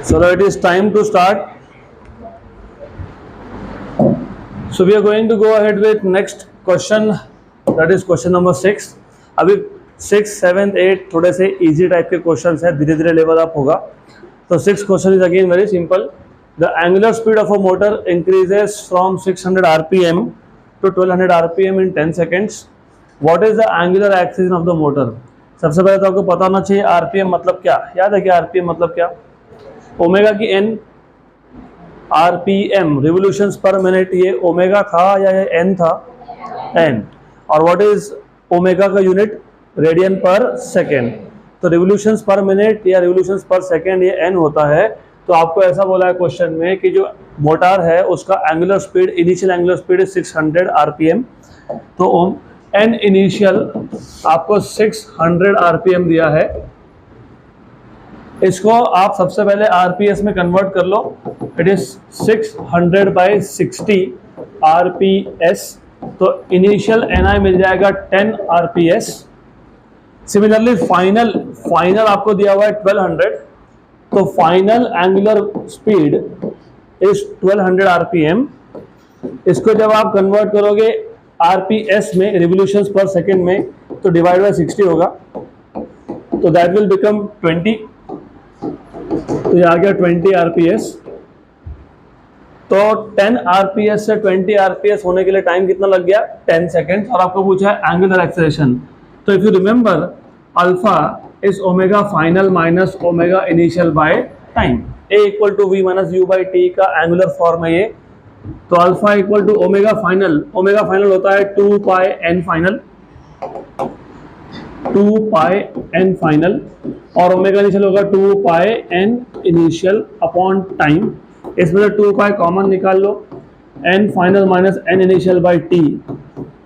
So now it is time to start. So we are going to go ahead with next question, that is question number 6. अभी 6, 7, 8 थोड़े से easy type के questions हैं, धीरे धीरे level up होगा. तो 6 question is again very simple. The angular speed of a motor increases from 600 RPM to 1200 RPM in 10 seconds. What is the angular acceleration of the motor? सबसे पहले तो आपको पता होना चाहिए आरपीएम मतलब क्या. याद है कि आरपीएम मतलब क्या? ओमेगा की n, RPM revolutions per minute. ये ओमेगा था या ये एन था? एन. और व्हाट इज ओमेगा का यूनिट? Radian per second. तो रिवोल्यूशंस पर मिनट या रिवोल्यूशंस पर सेकेंड ये एन होता है. तो आपको ऐसा बोला है क्वेश्चन में कि जो मोटर है उसका angular speed, initial angular speed is 600 RPM. तो एन इनिशियल आपको 600 आरपीएम दिया है. इसको आप सबसे पहले आरपीएस में कन्वर्ट कर लो. It is 600/60 RPS. तो इनिशियल एनआई मिल जाएगा 10 आरपीएस. सिमिलरली फाइनल आपको दिया हुआ है 1200. तो final angular speed is 1200 RPM. इसको जब आप कन्वर्ट करोगे आरपीएस में, रिवोल्यूशंस पर सेकेंड में, तो डिवाइड बाय 60 होगा. तो दैट विल बिकम 20. तो ये आ गया 20 आरपीएस. तो 10 आरपीएस से 20 आरपीएस होने के लिए टाइम कितना लग गया? 10 सेकेंड. और आपको पूछा है एंगुलर एक्सेलरेशन. तो if you remember, alpha is omega final minus omega initial by time. A equal to v minus u by t का एंगुलर फॉर्म है ये. तो alpha equal to omega final. Omega final होता है 2 pi n final, 2 pi n final. और omega initial होगा 2 pi n initial upon time. इसमें से 2 पाई कॉमन निकाल लो. N final minus an initial by T.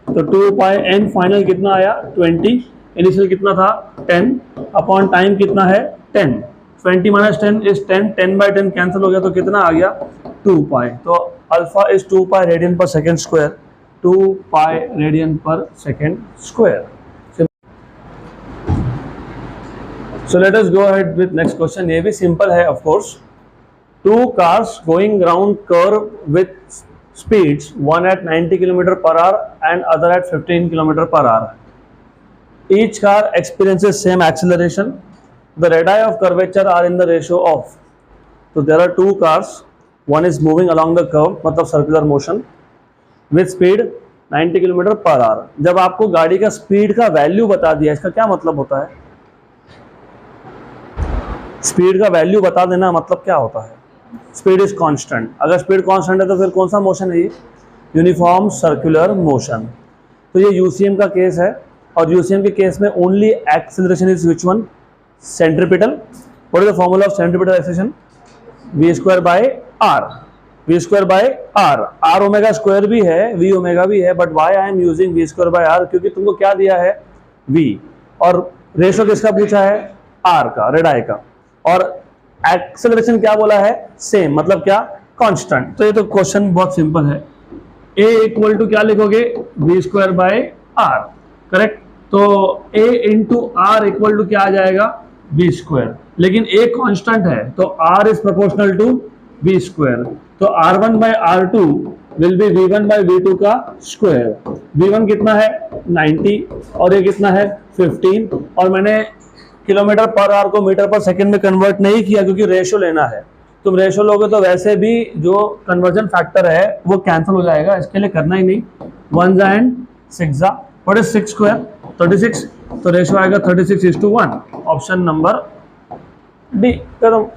तो 2 पाई एन फाइनल कितना आया? 20. इनिशियल कितना था? 10. अपॉन टाइम कितना है? 10. 20 माइनस 10 इज 10. 10/10 कैंसिल हो गया तो कितना आ गया? 2 पाई. तो alpha is 2 pi radian per second square. 2 pi radian per second square. So let us go ahead with next question. ये भी simple है of course. Two cars going round curve with speeds, one at 90 km/h and other at 15 km/h. Each car experiences same acceleration. The radii of curvature are in the ratio of. So there are two cars. One is moving along the curve, मतलब circular motion, with speed 90 km/h. जब आपको गाड़ी का speed का value बता दिया, इसका क्या मतलब होता है? स्पीड का वैल्यू बता देना मतलब क्या होता है? Speed is constant. अगर स्पीड कांस्टेंट है तो फिर कौन सा मोशन है ये? Uniform circular motion. तो ये यूसीएम का केस है. और यूसीएम के केस में only acceleration is which one? Centripetal. What is the formula of centripetal acceleration? v²/r. v²/r. r omega square भी है, v ओमेगा भी है, but why I am using v²/r? क्योंकि तुमको क्या दिया है? v. और रेशो किसका पूछा है? r का, रेडाई का. और एक्सेलरेशन क्या बोला है? सेम. मतलब क्या? कांस्टेंट. तो ये तो क्वेश्चन बहुत सिंपल है. a इक्वल टू क्या लिखोगे? v²/r. करेक्ट. तो a into r equal to क्या आ जाएगा? v². लेकिन a कांस्टेंट है तो r is proportional to v². तो r1/r2 विल बी v1/v2 का स्क्वायर. v1 कितना है? 90. और ये कितना है? 15. और मैंने किलोमीटर पर आवर को मीटर पर सेकंड में कन्वर्ट नहीं किया क्योंकि रेशो लेना है. तुम रेशो लोगे तो वैसे भी जो कन्वर्जन फैक्टर है वो कैंसिल हो जाएगा. इसके लिए करना ही नहीं. 1 एंड 6 व्हाट इज 6²? 36. तो रेशो आएगा 36:1. Option number D. करो.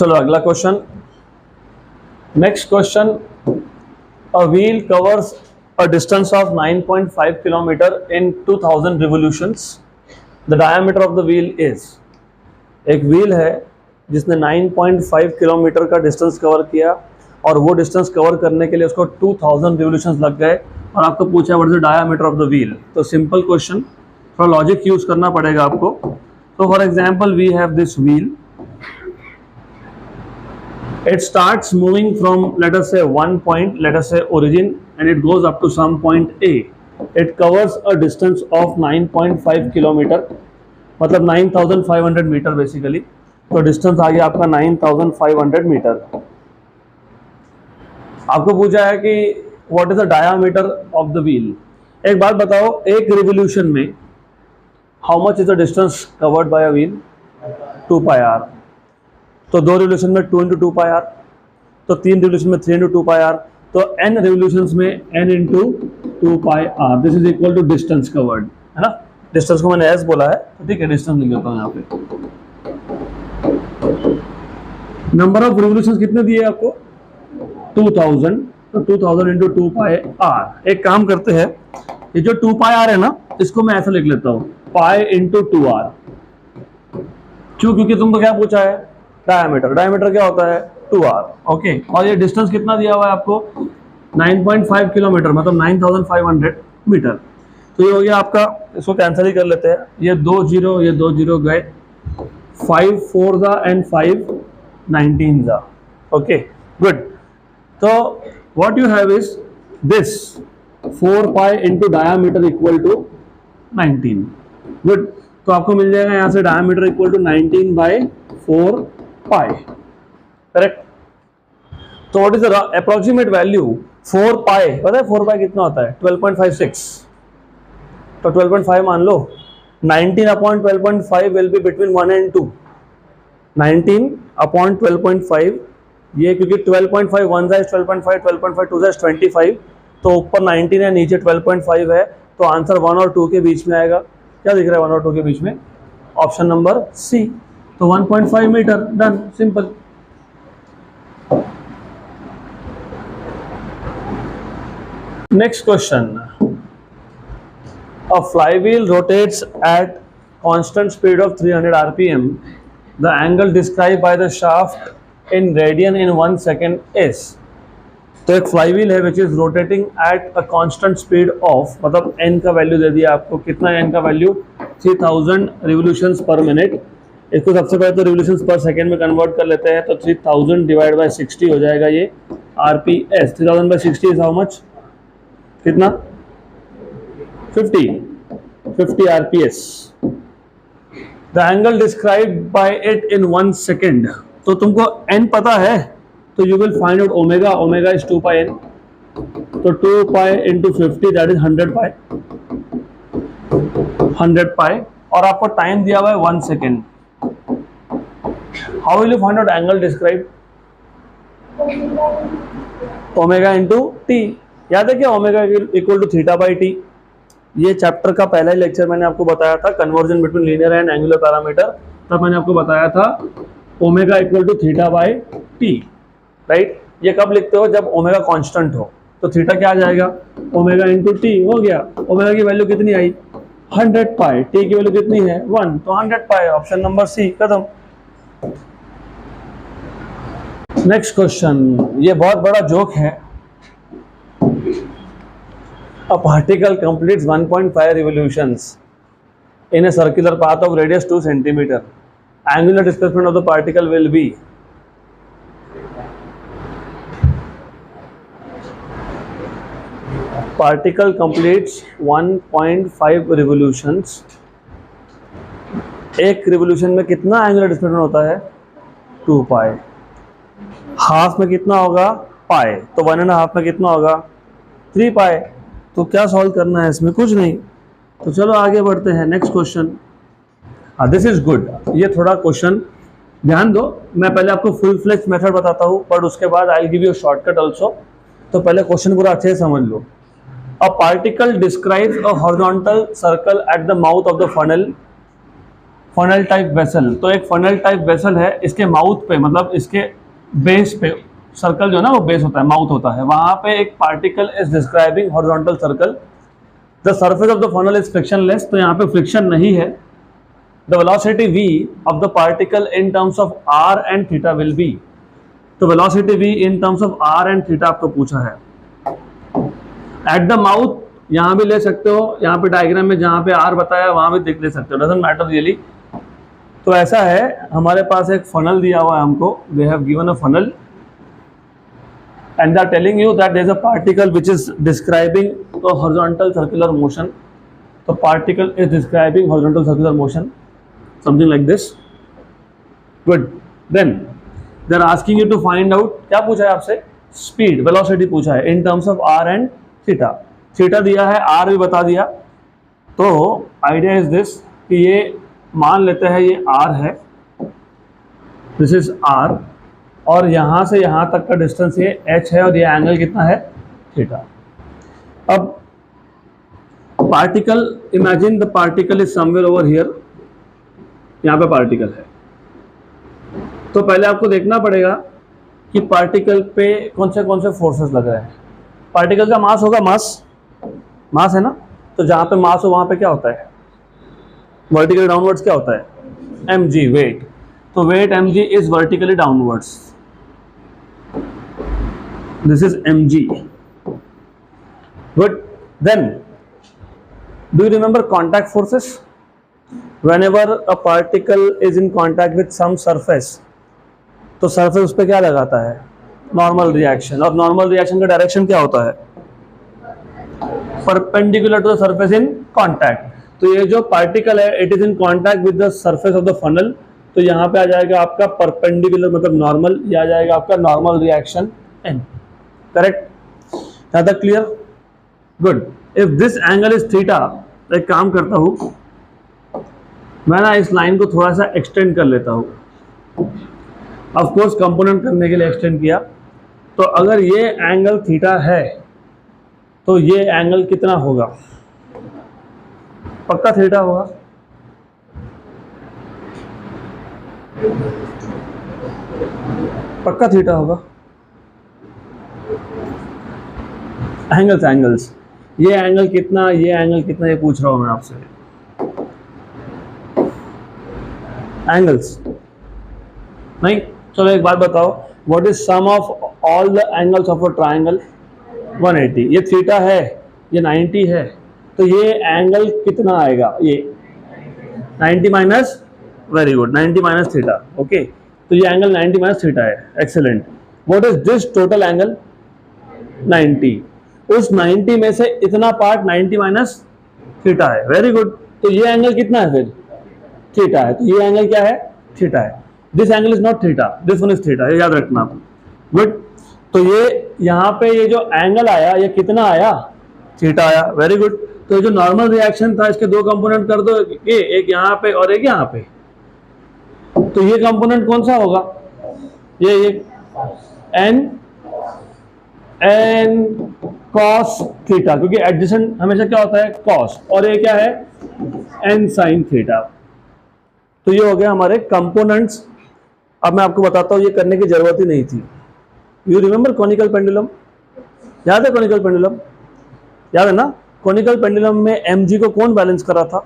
चलो अगला question, next question, a wheel covers a distance of 9.5 kilometer in 2000 revolutions, the diameter of the wheel is, एक व्हील है जिसने 9.5 किलोमीटर का डिस्टेंस कवर किया और वो डिस्टेंस कवर करने के लिए उसको 2000 रिवोल्यूशंस लग गए और आपको पूछा what is the diameter of the wheel. तो सिंपल क्वेश्चन, थोड़ा लॉजिक यूज करना पड़ेगा आपको। तो for example we have this wheel, it starts moving from let us say one point, let us say origin, and it goes up to some point A. It covers a distance of 9.5 kilometer, मतलब 9500 metre basically. तो distance आ गया आपका 9500 metre. आपको पूछा है कि what is the diameter of the wheel. एक बात बताओ, एक रिवोल्यूशन में how much is the distance covered by a wheel? 2 pi r. तो 2 रिवोल्यूशन में 2 इंटू 2 पाई आर, तो 3 रिवोल्यूशन में 3 इंटू 2 पाई आर, तो n रिवोल्यूशंस में n into 2 pi r, this is equal to distance covered, है ना। Distance को मैंने s बोला है, तो ठीक है, डिस्टेंस लिख देता हूँ यहाँ पे। नंबर ऑफ रिवोल्यूशंस कितने दिए आपको? 2000, तो 2000 इंटू 2 पाई आर। एक काम करते हैं, ये जो 2 पाई आर है ना, इसको मैं ऐसा लिख लेता हूँ, पाई इंटू 2 आर। क्यों? क्योंकि तुमको क्या पूछा है? डायमीटर। डायमीटर क्या होता है? 2r। ओके, और ये डिस्टेंस कितना दिया हुआ है आपको? 9.5 किलोमीटर, मतलब 9500 मीटर। तो ये हो गया आपका, इसको कैंसिल ही कर लेते हैं, ये 2 जीरो, ये 2 जीरो गए, 5 4 जा एंड 5 19 जा। Okay good. तो what you have is this 4 pi into diameter equal to 19। Good. तो आपको मिल जाएगा यहाँ से diameter equal to 19/4 pi, correct. तो what is the approximate value? 4 pi, पता है 4 पाई कितना होता है? 12.56। तो 12.5 मान लो। 19/12.5 विल बी बिटवीन 1 and 2। 19/12.5, ये क्योंकि 12.5 1 जा 12.5, 12.5 2 जा 25, तो ऊपर 19 है, नीचे 12.5 है, तो आंसर 1 और 2 के बीच में आएगा। क्या दिख रहा है 1 और 2 के बीच में? Option number C. तो 1.5 metre, done, simple. Next question, a flywheel rotates at constant speed of 300 rpm, the angle describe by the shaft in radian in 1 second is. तो एक फ्लाईव्हील है which is rotating at a constant speed of, मतलब n का value दे दिया आपको, कितना n का वैल्यू? 3000 revolutions per minute. इसको सबसे पहले तो रिवोल्यूशंस पर सेकेंड में कन्वर्ट कर लेते हैं, तो 3000 डिवाइड बाय 60 हो जाएगा ये RPS. 3000 by 60 is how much? कितना? 50 RPS. The angle describe by it in 1 second. तो तुमको n पता है, तो you will find out omega. Omega is 2 pi n, तो 2 pi into 50 that is 100 pi. 100 pi, और आपको टाइम दिया हुआ है 1 second. How will you find out angle describe? Omega into t. याद है क्या? Omega equal to theta by T. ये चैप्टर का पहला ही लेक्चर मैंने आपको बताया था, conversion between linear and angular parameter. तब मैंने आपको बताया था omega equal to theta by T, right. ये कब लिखते हो? जब ओमेगा कांस्टेंट हो। तो थीटा क्या आ जाएगा? ओमेगा इंटू टी हो गया। ओमेगा की वैल्यू कितनी आई? 100 पाई। टी की वैल्यू कितनी है? 1, तो 100 पाई। ऑप्शन नंबर सी, खत्म। नेक्स्ट क्वेश्चन, ये बहुत बड़ा जोक है। A particle completes 1.5 revolutions in a circular path of radius 2 centimeter. Angular displacement of the particle will be. Particle completes 1.5 revolutions. एक रिवोल्यूशन में कितना एंगुलर डिस्प्लेसमेंट होता है? 2 पाई। हाफ में कितना होगा? पाई। तो 1.5 में कितना होगा? 3 पाई। तो क्या सॉल्व करना है इसमें? कुछ नहीं। तो चलो आगे बढ़ते हैं। Next question, this is good. ये थोड़ा क्वेश्चन ध्यान दो, मैं पहले आपको फुल फ्लेज मेथड बताता हूँ, पर उसके बाद I give you shortcut also. तो पहले क्वेश्चन पूरा अच्छे से समझ लो। A particle describes a horizontal circle at the mouth of the funnel funnel type vessel, तो एक फनल टाइप वेसल है, इसके माउथ पे मतलब इसके बेस पे सर्कल जो है ना वो बेस होता है, माउथ होता है, वहां पे एक particle is describing horizontal circle, the surface of the funnel is frictionless, तो यहाँ पे फ्रिक्शन नहीं है, the velocity v of the particle in terms of r and theta will be, तो velocity v in terms of r and theta आपको पूछा है। Eight the mouth यहाँ भी ले सकते हो, यहाँ पे डायग्राम में जहाँ पे r बताया वहां भी देख ले सकते हो, डजंट मैटर रियली। तो ऐसा है, हमारे पास एक फनल दिया हुआ है हमको, they have given a funnel and they are telling you that there is a particle which is describing the horizontal circular motion, the particle is describing horizontal circular motion, something like this, good, then they are asking you to find out, क्या पूछा है आपसे, speed velocity पूछा है in terms of r and theta, theta दिया है, r भी बता दिया, तो idea is this कि ये मान लेते हैं ये r है, this is r, और यहाँ से यहाँ तक का डिस्टेंस ये h है, और ये एंगल कितना है, थीटा। अब particle, imagine the particle is somewhere over here, यहाँ पे पार्टिकल है, तो पहले आपको देखना पड़ेगा कि पार्टिकल पे कौन से फोर्सेस लग रहे हैं। पार्टिकल का मास होगा, मास है ना, तो जहाँ पे मास हो वहाँ पे क्या होता है, वर्टिकली डाउनवर्ड्स क्या होता है, mg, वेट, तो weight mg is vertically downwards, this is mg, good, then do you remember contact forces, whenever a particle is in contact with some surface, तो surface उस पर क्या लगाता है, नॉर्मल रिएक्शन, और नॉर्मल रिएक्शन का direction क्या होता है, perpendicular to the surface in contact, तो ये जो पार्टिकल है it is in contact with the surface of the funnel, तो यहाँ पे आ जाएगा आपका परपेंडिकुलर मतलब नॉर्मल, ये आ जाएगा आपका नॉर्मल रिएक्शन n, करेक्ट, यहाँ तक clear, good. If this angle is theta, एक काम करता हूँ मैं ना, इस लाइन को थोड़ा सा एक्सटेंड कर लेता हूँ, ऑफ कोर्स कंपोनेंट करने के लिए एक्सटेंड किया, तो अगर ये एंगल थीटा है तो ये एंगल कितना होगा, पक्का थीटा होगा, पक्का थीटा होगा, एंगल्स, ये एंगल कितना, ये एंगल कितना, ये पूछ रहा हूं मैं आपसे, एंगल्स नहीं, चलो एक बात बताओ, what is sum of all the angles of a triangle, 180, ये थीटा है, ये 90 है, तो ये एंगल कितना आएगा, ये 90 minus, very good, 90 minus theta, okay, तो ये एंगल 90 माइनस थीटा है, excellent. What is this total angle, 90, उस 90 में से इतना पार्ट 90 माइनस थीटा है, वेरी गुड, तो ये एंगल कितना है फिर, थीटा है, तो ये एंगल क्या है, थीटा है, this angle is not theta, this one is theta, ये याद रखना आप, गुड। तो ये यहाँ पे ये जो एंगल आया ये कितना आया, थीटा आया, वेरी गुड। तो ये जो नॉर्मल रिएक्शन था इसके दो कंपोनेंट कर दो, ये एक यहाँ पे और एक यहाँ पे, तो ये कंपोनेंट कौन सा होगा, ये एन कॉस थीटा, क्योंकि एडजेसेंट हमेशा क्या होता है कॉस, और ये क्या है एन साइन थीटा, तो ये हो गया हमारे कंपोनेंट्स। अब मैं आपको बताता हूँ, ये करने की जरूरत ही नहीं थी। यू रिमेंबर कॉनिकल पेंडुलम, याद है कॉनिकल पेंडुलम, याद है ना, कॉनिकल पेंडुलम में mg को कौन बैलेंस कर रहा था,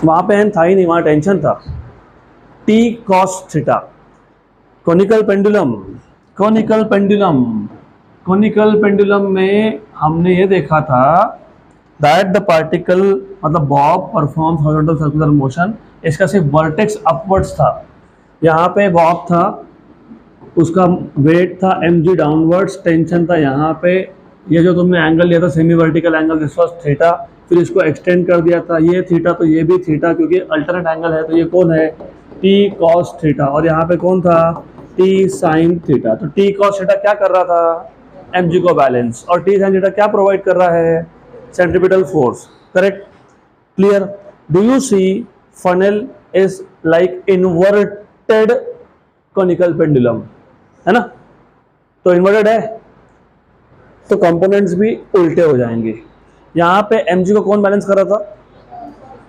वहां पे n था ही नहीं, वहां टेंशन था, t cos theta. Conical pendulum में हमने ये देखा था दैट द पार्टिकल मतलब Bob performs horizontal circular motion, इसका सिर्फ वर्टेक्स अपवर्ड्स था, यहाँ पे बॉब था, उसका वेट था mg डाउनवर्ड्स, टेंशन था यहाँ पे, ये जो तुमने एंगल लिया था semi vertical angle, this was theta, फिर इसको एक्सटेंड कर दिया था, ये थीटा तो ये भी थीटा, क्योंकि अल्टरनेट एंगल है, तो ये कौन है t cos थीटा, और यहाँ पे कौन था t sin थीटा। तो t cos थीटा क्या कर रहा था, mg को बैलेंस, और t sin थीटा क्या प्रोवाइड कर रहा है, centripetal force, correct, clear. Do you see funnel is like inverted conical pendulum, है ना, तो इन्वर्टेड है तो कंपोनेंट्स भी उल्टे हो जाएंगे। यहाँ पे mg को कौन बैलेंस कर रहा था,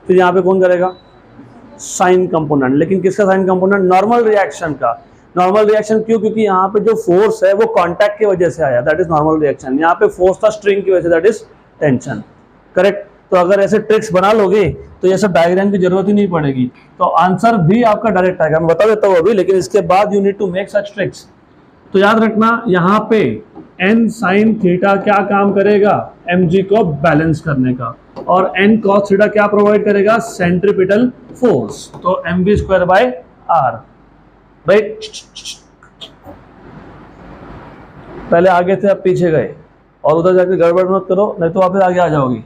फिर यहाँ पे कौन करेगा, साइन कंपोनेंट। लेकिन किसका साइन कंपोनेंट, नॉर्मल रिएक्शन का। नॉर्मल रिएक्शन क्यों, क्योंकि यहाँ पे जो फोर्स है वो कांटेक्ट की वजह से आया, दैट इज नॉर्मल रिएक्शन। यहाँ पे फोर्स था स्ट्रिंग की वजह से, दैट इज टेंशन। करेक्ट। तो अगर ऐसे ट्रिक्स बना लोगे तो ये सब डायग्राम की जरूरत ही नहीं पड़ेगी, तो आंसर भी आपका डायरेक्ट आएगा। मैं बता देता हूँ अभी, लेकिन इसके बाद you need to make such tricks. तो याद रखना यहाँ पे n sin थीटा क्या काम करेगा, mg को बैलेंस करने का, और n cos थीटा क्या प्रोवाइड करेगा, सेंट्रीपिटल फोर्स। तो mv square by r, right. पहले आगे थे अब पीछे गए, और उधर जाके गड़बड़ मत करो, नहीं तो वापस आगे आ जाओगी।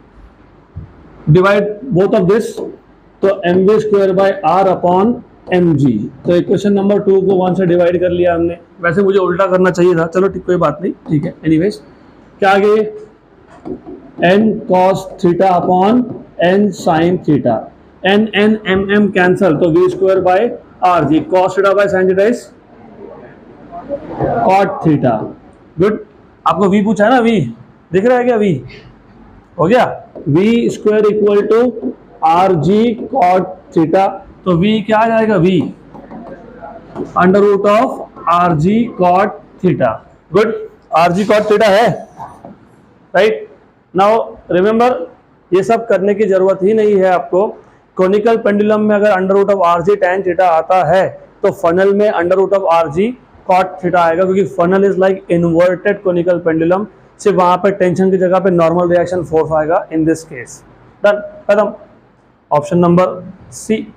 डिवाइड बोथ ऑफ दिस, तो mv square by r upon mg। तो इक्वेशन नंबर 2 को 1 से डिवाइड कर लिया हमने। वैसे मुझे उल्टा करना चाहिए था, चलो ठीक, कोई बात नहीं, ठीक है। एनीवेज क्या आगे, n cos theta upon n sin theta, n n m m cancel, तो v square by r G, cos theta by sin theta is cot theta. Good. आपको v पूछा है ना, v दिख रहा है क्या, v हो गया, v square equal to R G cot theta. तो v क्या आ जाएगा, v under root of R G cot theta. Good, R G cot theta है, राइट। नाउ रिमेंबर, ये सब करने की जरूरत ही नहीं है आपको। कोनिकल पेंडुलम में अगर under root of R G tan theta आता है, तो फनल में under root of R G cot theta आएगा, क्योंकि funnel is like inverted conical pendulum. सिर्फ वहां पे टेंशन की जगह पे नॉर्मल रिएक्शन फोर्स आएगा इन दिस केस। डन, खत्म। Option number C.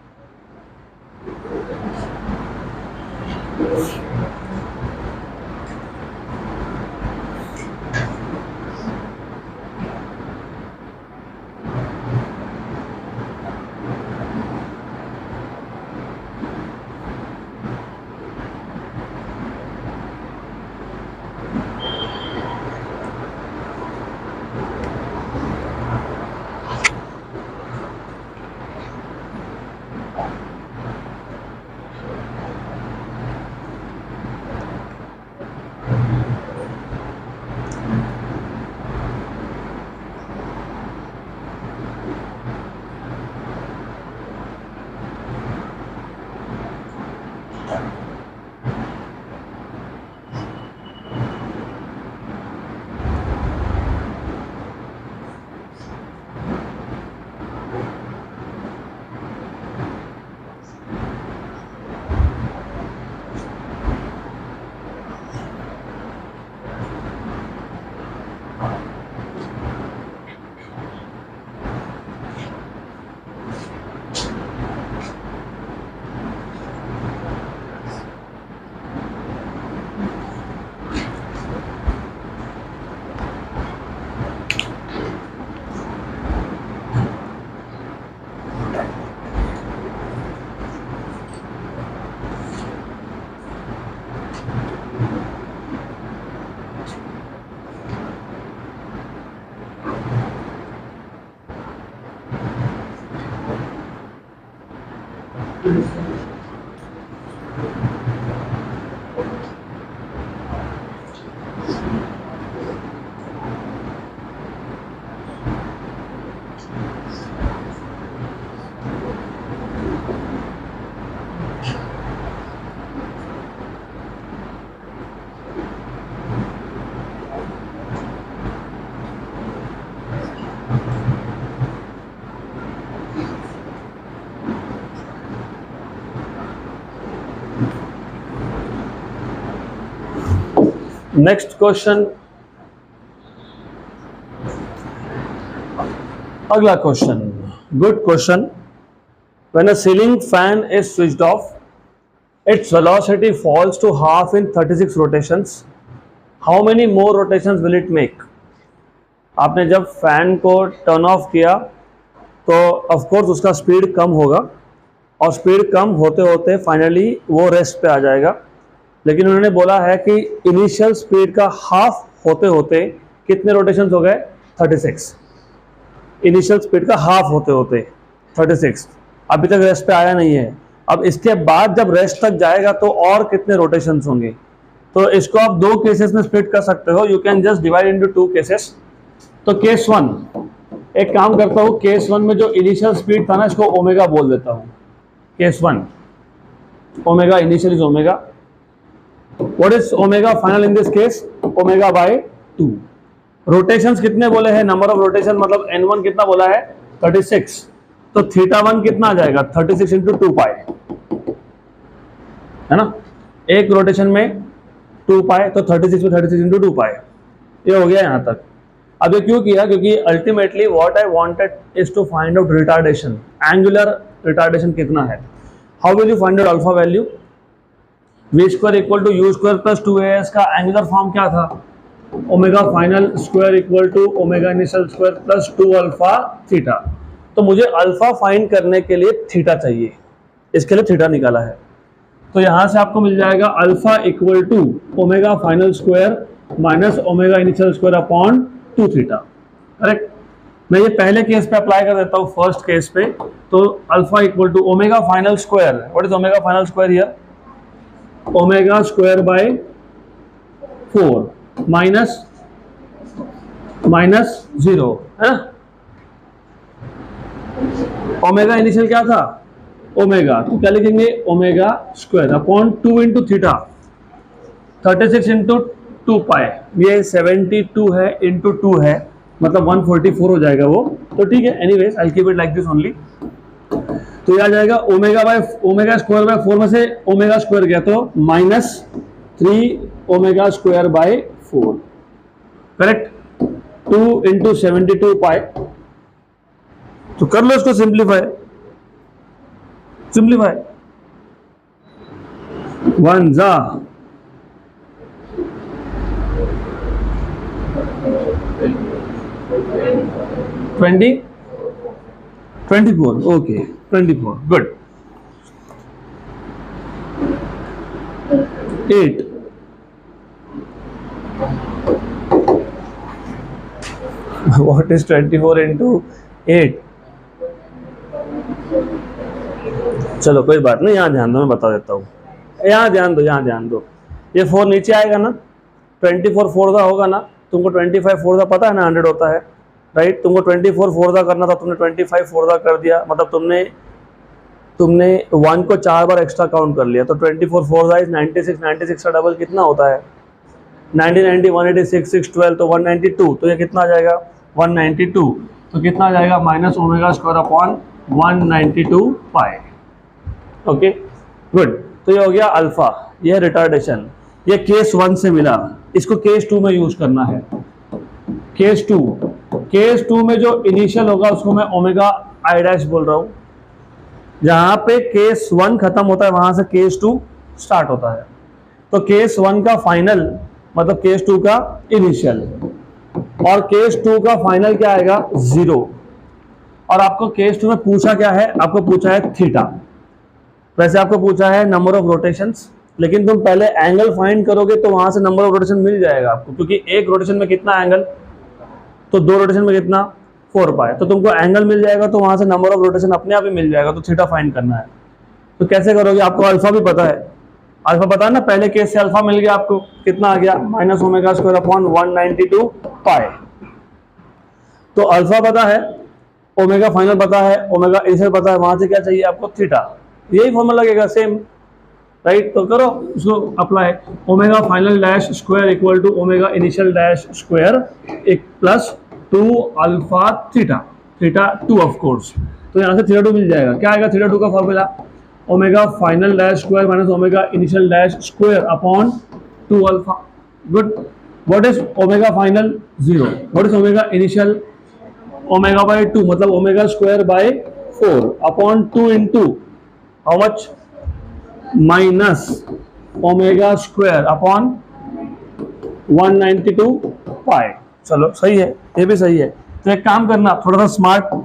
Next question, अगला question, good question. When a ceiling fan is switched off, its velocity falls to half in 36 rotations. How many more rotations will it make? आपने जब fan को turn off किया तो of course उसका speed कम होगा, और speed कम होते होते फाइनली वो रेस्ट पे आ जाएगा। लेकिन उन्होंने बोला है कि इनिशियल स्पीड का हाफ होते होते कितने रोटेशंस हो गए, 36। इनिशियल स्पीड का हाफ होते होते 36, अभी तक रेस्ट पे आया नहीं है। अब इसके बाद जब रेस्ट तक जाएगा तो और कितने रोटेशंस होंगे। तो इसको आप दो केसेस में स्प्लिट कर सकते हो, you can just divide into two cases. तो केस 1, एक काम करता हूँ, केस 1 में जो इनिशियल स्पीड था ना, इसको ओमेगा बोल देता हूँ। Case 1 omega, initial is omega. What is omega final in this case? Omega by 2। Rotations कितने बोले हैं? नंबर ऑफ रोटेशन मतलब n1 कितना बोला है? 36। तो थीटा 1 कितना आ जाएगा? 36 इंटू 2 पाई, है ना? एक रोटेशन में 2 पाई, तो 36 में 36 इंटू 2 पाई। ये हो गया यहां तक। अब ये क्यों किया? क्योंकि ultimately what I wanted is to find out retardation, angular retardation कितना है। How will you find out alpha value? V square equal to U square plus 2as का एंगुलर फॉर्म क्या था? Omega final square equal to omega initial square plus 2 alpha theta. तो मुझे alpha find करने के लिए थीटा चाहिए, इसके लिए थीटा निकाला है। तो यहां से आपको मिल जाएगा alpha equal to omega final square minus omega initial square upon 2 theta. Correct? मैं ये पहले केस पे अप्लाई कर देता हूँ, फर्स्ट केस पे। तो alpha equal to omega final square, what is omega final square here? Omega square by 4 minus 0, है ना? ओमेगा इनिशियल क्या था? ओमेगा, तो क्या लिखेंगे? Omega square upon 2 into theta, 36 into 2 पाई। ये 72 है इंटू 2 है, मतलब 144 हो जाएगा वो। तो ठीक है, anyways I keep it like this only. तो ये आ जाएगा ओमेगा स्क्वायर बाय 4 में से ओमेगा स्क्वायर गया, तो minus 3 omega square by 4। Correct? 2 into 72 पाई। तो कर लो इसको सिंप्लीफाई। 1 जा 20 24, okay 24, good. 8 what is 24 into 8? चलो कोई बात नहीं, यहाँ ध्यान दो, मैं बता देता हूँ। यहाँ ध्यान दो। ये 4 नीचे आएगा ना, 24 4 होगा ना। तुमको 25 4 पता है ना 100 होता है, राइट? तुमको 24 4 करना था, तुमने 25 4 कर दिया, मतलब तुमने 1 को 4 बार एक्स्ट्रा काउंट कर लिया। तो 24 4 इज 96, 96 का डबल कितना होता है? 90 90 186 6 12, तो 192। तो ये कितना आ जाएगा? 192। तो कितना आ जाएगा? Minus omega square upon 192 pi. Okay good. तो ये हो गया अल्फा, ये रिटार्डेशन। ये केस 1 से मिला, इसको केस 2 में यूज करना है। केस 2 में जो इनिशियल होगा उसको मैं ओमेगा आई डैश बोल रहा हूं। जहां पे केस 1 खत्म होता है वहां से केस 2 स्टार्ट होता है। तो केस 1 का फाइनल मतलब केस 2 का इनिशियल, और केस 2 का फाइनल क्या आएगा? 0। और आपको केस 2 में पूछा क्या है? आपको पूछा है थीटा। वैसे आपको पूछा है नंबर ऑफ रोटेशंस, लेकिन तुम पहले एंगल फाइंड करोगे तो वहां से नंबर ऑफ रोटेशन मिल जाएगा आपको, क्योंकि एक रोटेशन में कितना एंगल? तो 2 रोटेशन में कितना? 4 पाई। तो तुमको एंगल मिल जाएगा, तो वहां से नंबर ऑफ रोटेशन अपने आप ही मिल जाएगा। तो थीटा फाइंड करना है। तो कैसे करोगे? आपको अल्फा भी पता है, अल्फा पता है ना, पहले केस से अल्फा मिल गया आपको। कितना आ गया? माइनस ओमेगा स्क्वायर अपॉन 192 पाई। तो अल्फा पता है, ओमेगा फाइनल पता है, ओमेगा इनिशियल पता है, वहां से क्या चाहिए आपको? थीटा। यही फॉर्मूला लगेगा सेम, राइट? तो करो उसको apply. Omega final dash square equal to omega initial dash square एक plus 2 alpha theta, theta 2 of course. तो यहाँ से थीटा 2 मिल जाएगा। क्या आएगा थीटा 2 का formula? Omega final dash square minus omega initial dash square upon 2 alpha. Good. What is omega final? 0। What is omega initial? Omega by 2, मतलब omega square by 4 upon 2 into how much? Minus omega square upon 192 पाई। चलो सही है, ये भी सही है। तो एक काम करना, थोड़ा सा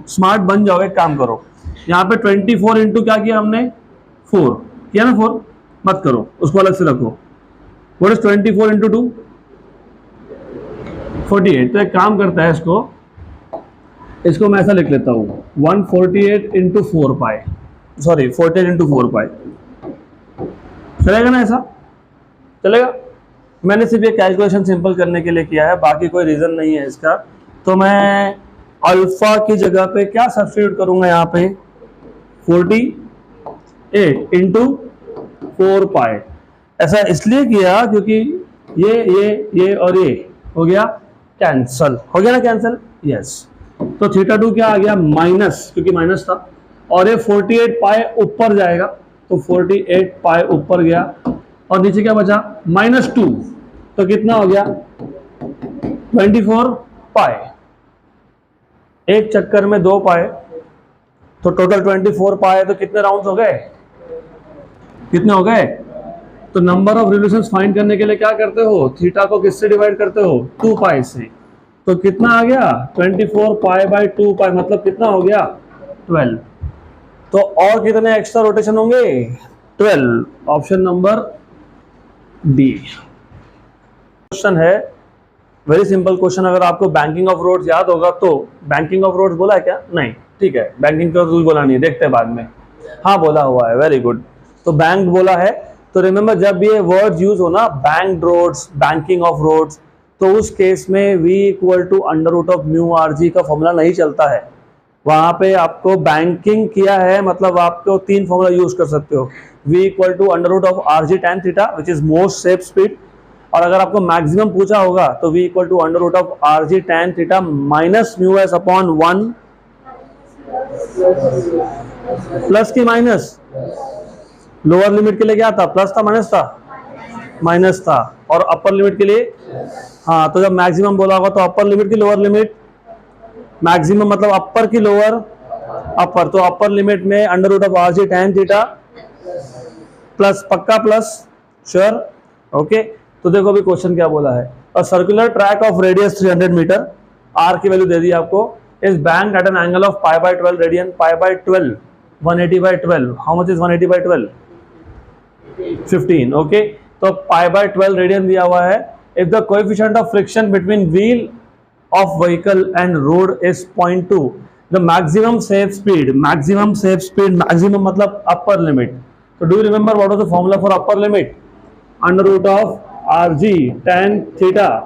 स्मार्ट बन जाओगे। एक काम करो, यहाँ पे 24 इंटू क्या किया हमने? 4 किया ना। 4 मत करो, उसको अलग से रखो। What is 24 into 2? 48। तो एक काम करता है, इसको मैं ऐसा लिख लेता हूँ, 148 इंटू 4 पाई, सॉरी 48 इंटू 4 पाई। चलेगा ना? ऐसा चलेगा? मैंने सिर्फ ये कैलकुलेशन सिंपल करने के लिए किया है, बाकी कोई रीज़न नहीं है इसका। तो मैं अल्फा की जगह पे क्या सब्स्टिट्यूट करूंगा यहाँ पे 48 इंटू 4 पाई। ऐसा इसलिए किया क्योंकि ये और ये हो गया कैंसल, हो गया ना कैंसल, यस। तो थीटा 2 क्या आ गया माइनस, क्योंकि माइनस था, और ये 48 पाई ऊपर जाएगा, तो 48 पाई ऊपर गया और नीचे क्या बचा -2, तो कितना हो गया 24 पाई। एक चक्कर में 2 पाए, तो टोटल 24 पाए, तो कितने राउंड्स हो गए, कितने हो गए। तो नंबर ऑफ रिवोल्यूशंस फाइंड करने के लिए क्या करते हो, थीटा को किससे डिवाइड करते हो 2 पाई से, तो कितना आ गया 24 पाई बाई 2 पाई, मतलब कितना हो गया 12। तो और कितने एक्स्ट्रा रोटेशन होंगे 12, ऑप्शन नंबर डी। क्वेश्चन है वेरी सिंपल क्वेश्चन, अगर आपको बैंकिंग ऑफ रोड्स याद होगा तो, बैंकिंग ऑफ रोड्स बोला है क्या, नहीं, ठीक है, बैंकिंग का रूल बोला नहीं है, देखते हैं बाद में, हाँ बोला हुआ है, वेरी गुड। तो बैंक बोला है, तो रिमेंबर जब ये वर्ड यूज हो ना, bank roads, banking of roads, तो उस केस में v equal to under root of mu R G का फॉर्मूला नहीं चलता है। वहां पे आपको बैंकिंग किया है, मतलब आपको 3 फॉर्मूला यूज कर सकते हो, v equal to under root of R G tan theta which is most safe speed, और अगर आपको मैक्सिमम पूछा होगा तो v equal to under root of R G tan theta minus mu S upon 1, plus की minus, lower limit के लिए क्या था, प्लस था माइनस था, माइनस था, और अपर लिमिट के लिए, हाँ, तो जब मैक्सिमम बोला होगा तो अपर लिमिट की लोअर लिमिट, मैक्सिमम मतलब अपर की लोअर, अपर, तो अपर लिमिट में under root of R G tan theta plus, पक्का प्लस, श्योर, ओके। तो देखो अभी क्वेश्चन क्या बोला है, a circular track of radius 300 metre, R की वैल्यू दे दी आपको, is banked at an angle of pi by 12 radian, pi by 12 180 by 12, how much is 180 by 12 15, okay. तो पाई बाय 12 रेडियन दिया हुआ है, if the coefficient of friction between wheel of vehicle and road is 0.2, the maximum safe speed, maximum safe speed, maximum मतलब upper limit, so do you remember what was the formula for upper limit, under root of rg tan theta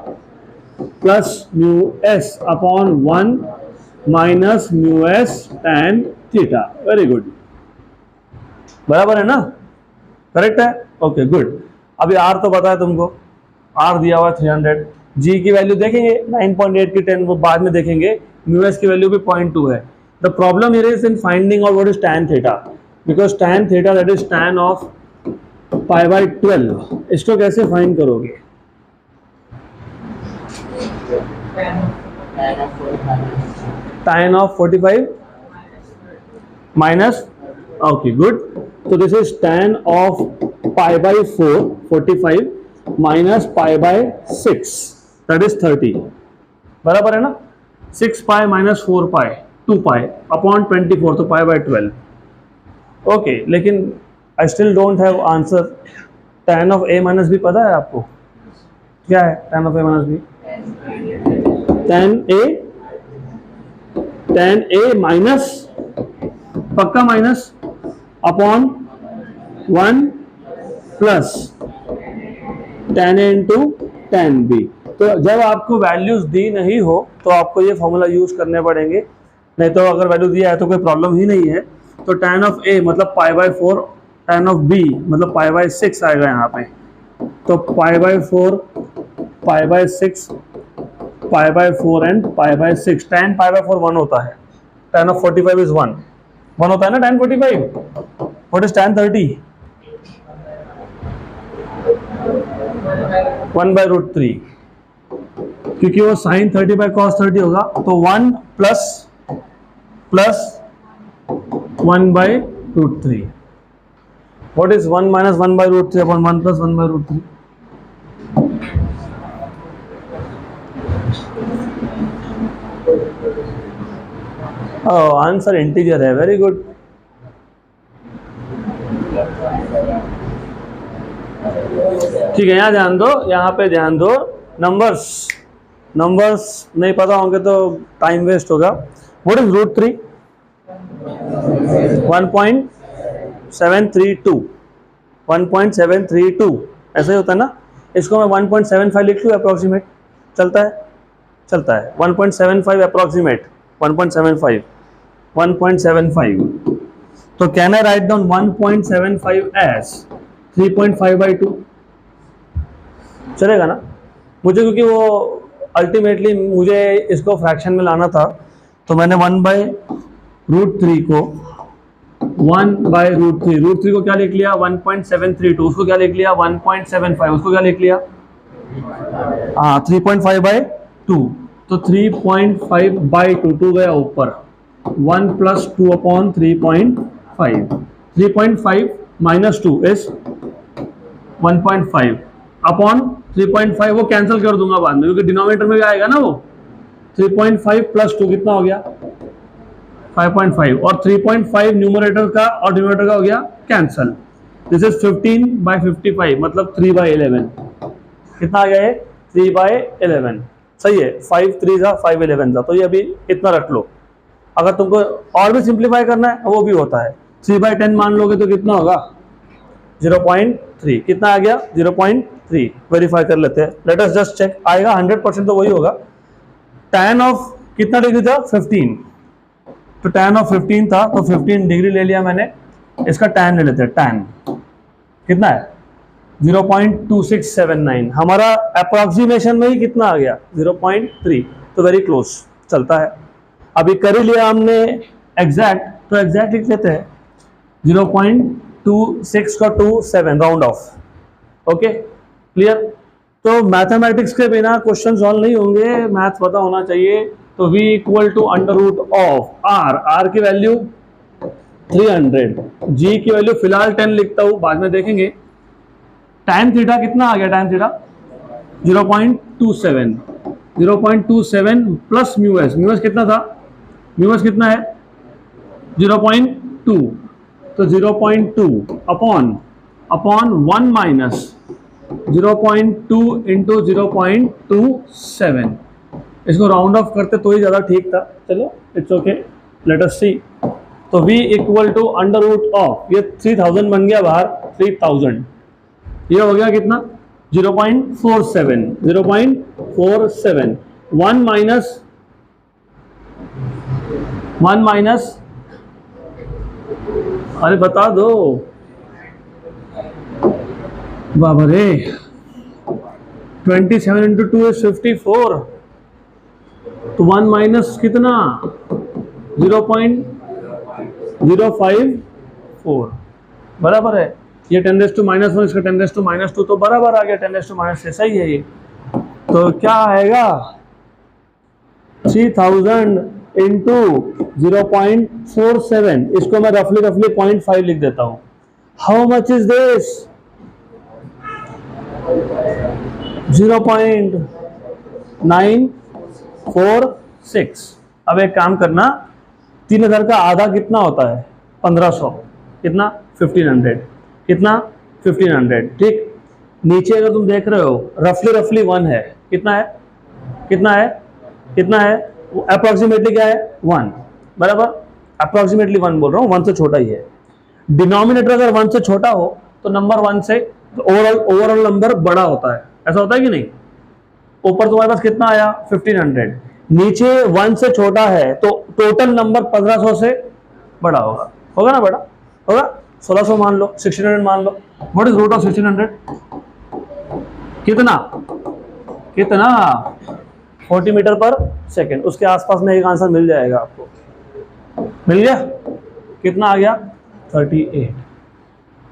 plus mu s upon 1 minus mu s tan theta, very good, बराबर है ना, correct है, okay good. अभी r तो पता है तुमको, r दिया हुआ 300, g की वैल्यू देखेंगे 9.8 की 10, वो बाद में देखेंगे, म्यू एस की वैल्यू भी 0.2 है। The problem here is in finding out what is tan theta, because tan theta that is tan of pi by 12, इसको कैसे फाइंड करोगे, tan of 45 minus, okay good, तो this is tan of pi by 4 45 minus pi by 6 that is 30, बराबर है ना, 6 pi minus 4 पाई 2 pi upon 24, तो पाई by 12, okay. लेकिन I still don't have answer, tan of a minus b पता है आपको, क्या है tan of a minus b, tan a minus, पक्का minus, upon 1 plus tan a into tan b। तो जब आपको वैल्यूज दी नहीं हो तो आपको ये फॉर्मूला यूज करने पड़ेंगे, नहीं तो अगर वैल्यू दिया है तो कोई प्रॉब्लम ही नहीं है। तो tan ऑफ a मतलब पाई बाय 4, tan ऑफ b मतलब पाई बाय 6 आएगा यहाँ पे, तो पाई by 4, pi by 6, pi by 4 and pi by 6, tan pi by 4 1 होता है, tan ऑफ 45 इज 1 होता है ना tan 45, what is tan 30, 1 by root 3, क्योंकि वो साइन 30 बाय कॉस 30 होगा, तो 1 plus 1 by root 3, what is 1 minus 1 by root 3 upon 1 plus 1 by root 3, answer integer है, वेरी गुड। ठीक है, यहाँ ध्यान दो, यहाँ पे ध्यान दो, नंबर्स नहीं पता होंगे तो टाइम वेस्ट होगा। व्हाट इज रूट 3, 1.732, 1.732 ऐसा ही होता है ना, इसको मैं 1.75 लिख लूँ अप्रोक्सीमेट, चलता है 1.75 अप्रोक्सीमेट, 1.75 1.75. तो can I write down 1.75 as 3.5/2? चलेगा ना मुझे, क्योंकि वो अल्टीमेटली मुझे इसको फ्रैक्शन में लाना था, तो मैंने 1/√3 को 1/√3, √3 को क्या लिख लिया 1.732, उसको क्या लिख लिया 1.75, उसको क्या लिख लिया 3.5/2, तो 3.5/2, 2 गया ऊपर, 1 + 2/3.5, 3.5 - 2 इज 1.5 अपॉन 3.5, वो कैंसिल कर दूंगा बाद में क्योंकि डिनोमिनेटर में भी आएगा ना वो। 3.5 + 2 कितना हो गया 5.5, और 3.5 न्यूमरेटर का और डिनोमिनेटर का हो गया कैंसिल। दिस इज 15/55, मतलब 3/11। कितना आ गया है 3/11, सही है। 5 3 था 5 11 था, तो ये अभी इतना रख लो। अगर तुमको और भी सिंप्लीफाई करना है वो भी होता है, 3/10 मान लोगे तो कितना होगा 0.3, कितना आ गया 0.3। वेरीफाई कर लेते हैं, लेट अस जस्ट चेक, आएगा 100% तो वही होगा। tan ऑफ कितना डिग्री था 15, तो tan ऑफ 15 था, तो 15 डिग्री ले लिया मैंने, इसका tan ले लेते हैं। tan कितना है 0.2679, हमारा अप्रोक्सीमेशन में ही कितना आ गया 0.3, तो वेरी क्लोज चलता है। अभी कर ही लिया हमने एग्जैक्ट, तो एग्जैक्ट लिख लेते हैं 0.26 का 27 राउंड ऑफ। Okay clear. तो मैथमेटिक्स के बिना क्वेश्चन सॉल्व नहीं होंगे, मैथ पता होना चाहिए। तो v = r की वैल्यू 300, g की वैल्यू फिलहाल 10 लिखता हूं, बाद में देखेंगे। tan थीटा कितना आ गया, tan theta 0.27, 0.27 plus mu s, mu s कितना था, म्यूएस कितना है 0.2, तो 0.2 अपॉन 1 माइनस 0.2 इंटू 0.27, इसको राउंड ऑफ करते तो ही ज़्यादा ठीक था। चलो इट्स ओके, लेट अस सी। तो v = ये 3000 बन गया बाहर, 3000, ये हो गया कितना 0.47, 0.47, 1 माइनस, अरे बता दो बाबा रे, 27 इंटू 2 इज 54, तो 1 माइनस कितना 0.054, बराबर है। ये 10⁻⁻1, इसका 10⁻², तो बराबर आ गया 10⁻6, सही है ये। तो क्या आएगा 3000 इंटू 0.47, इसको मैं रफली 0.5 लिख देता हूं। How much is this 0.946। अब एक काम करना, 3000 का आधा कितना होता है 1500, कितना 1500, कितना 1500, ठीक। नीचे अगर तुम देख रहे हो रफली 1 है, कितना है अप्रोक्सीमेटली क्या है 1, बराबर। अप्रोक्सीमेटली 1 बोल रहा हूँ, 1 से छोटा ही है। डिनोमिनेटर अगर 1 से छोटा हो तो नंबर 1 से ओवरऑल नंबर बड़ा होता है, ऐसा होता है कि नहीं। ऊपर तुम्हारे पास कितना आया 1500, नीचे 1 से छोटा है तो टोटल नंबर 1500 से बड़ा होगा ना, बड़ा होगा। 1600 मान लो, 1600 मान लो। व्हाट इज रूट ऑफ 1600, कितना 40 मीटर पर सेकेंड, उसके आसपास में एक आंसर मिल जाएगा आपको। मिल गया, कितना आ गया 38।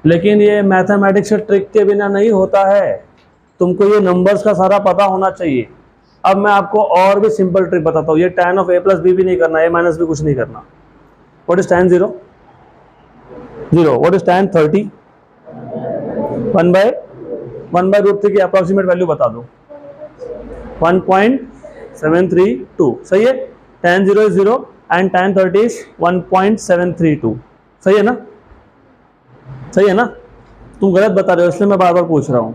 लेकिन ये मैथमेटिक्स ट्रिक के बिना नहीं होता है, तुमको ये नंबर्स का सारा पता होना चाहिए। अब मैं आपको और भी सिंपल ट्रिक बताता हूँ। ये tan ऑफ a + b भी नहीं करना, a - भी कुछ नहीं करना। What is tan 0, what is tan 30, 1/√3 की अप्रोक्सीमेट वैल्यू बता दो 1.732, सही है। tan 0 is 0 and tan 30 is 1.732, सही है ना, सही है ना। तुम गलत बता रहे हो इसलिए मैं बार बार पूछ रहा हूँ।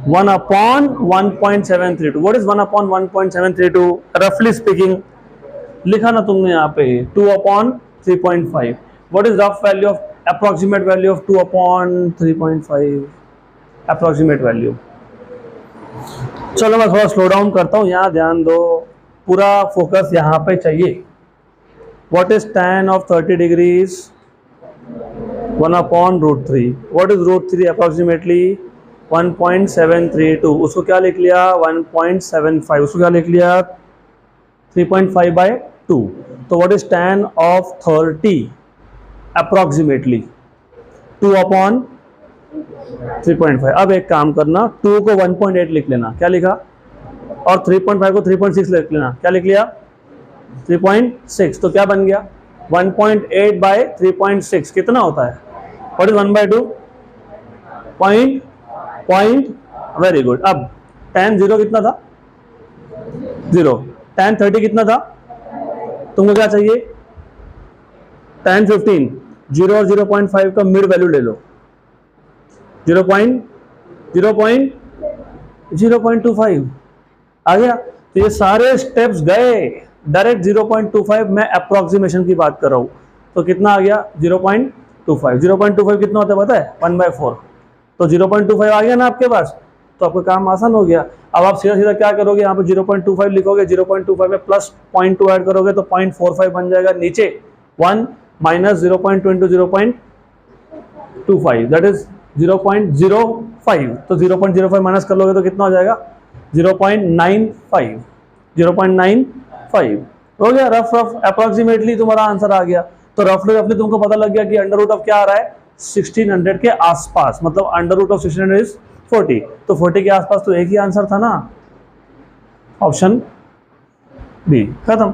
1/1.732, व्हाट इज 1/1.732 रफली स्पीकिंग, लिखा ना तुमने यहाँ पे 2/3.5। What is rough value of approximate value of 2/3.5 approximate value. चलो मैं थोड़ा स्लो डाउन करता हूँ, यहाँ ध्यान दो, पूरा फोकस यहाँ पे चाहिए। What is tan of 30 degrees? 1 upon root 3. What is root 3 approximately? 1.732. उसको क्या लिख लिया? 1.75. उसको क्या लिख लिया? 3.5/2. तो what is tan of 30 approximately? 2 upon 3.5. अब एक काम करना, 2 को 1.8 लिख लेना, क्या लिखा? और 3.5 को 3.6 लिख लेना, क्या लिख लिया? 3.6. तो क्या बन गया? 1.8/3.6 कितना होता है? What is 1/2? Point. Very good. अब tan 0 कितना था? 0. tan 30 कितना था? तुमको क्या चाहिए? tan 15. 0 और 0.5 का मिड वैल्यू ले लो. 0.25 आ गया. तो ये सारे स्टेप्स गए डायरेक्ट 0.25. मैं अप्रोक्सीमेशन की बात कर रहा हूं. तो कितना आ गया? 0.25. 0.25 कितना होता है पता है? 1/4. तो 0.25 आ गया ना आपके पास, तो आपका काम आसान हो गया. अब आप सीधा सीधा क्या करोगे? यहाँ पे 0.25 लिखोगे, 0.25 में प्लस 0.2 ऐड करोगे तो 0.45 बन जाएगा. नीचे 1 माइनस 0.2 0.25 दैट इज 0.05. तो 0.05 माइनस कर लोगे तो कितना हो जाएगा? 0.95. 0.95 हो गया. रफ अप्रोक्सीमेटली तुम्हारा आंसर आ गया. तो रफली तुमको पता लग गया कि अंडर रूट ऑफ क्या आ रहा है? 1600 के आसपास. मतलब अंडर रूट ऑफ 1600 इज 40. तो 40 के आसपास तो एक ही आंसर था ना, ऑप्शन बी. खत्म.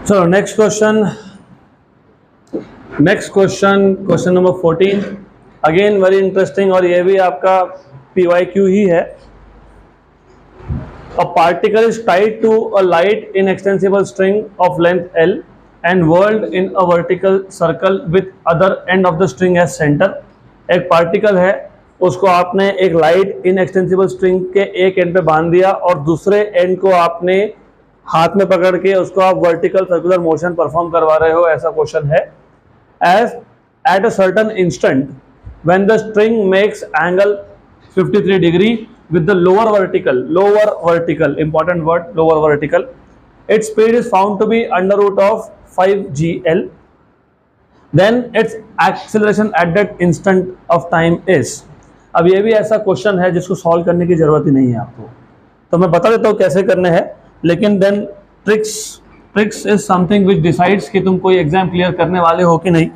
चलो next question. Next question, question number 14, again very interesting, और ये भी आपका PYQ ही है। A particle is tied to a light inextensible string of length L and whirled in a vertical circle with other end of the string as center। एक particle है, उसको आपने एक लाइट इनएक्सटेंसिबल स्ट्रिंग के एक and पे बांध दिया और दूसरे एंड को आपने हाथ में पकड़ के उसको आप वर्टिकल सर्कुलर मोशन परफॉर्म करवा रहे हो, ऐसा क्वेश्चन है। As at a certain instant when the string makes angle 53 degree with the lower vertical, important word, lower vertical, its speed is found to be under root of 5gl, then its acceleration at that instant of time is। अब ये भी ऐसा question है जिसको solve करने की जरूरत ही नहीं है आपको, तो मैं बता देता हूँ कैसे करने हैं, लेकिन then tricks is something which decides कि तुम कोई एग्जाम क्लियर करने वाले हो कि नहीं।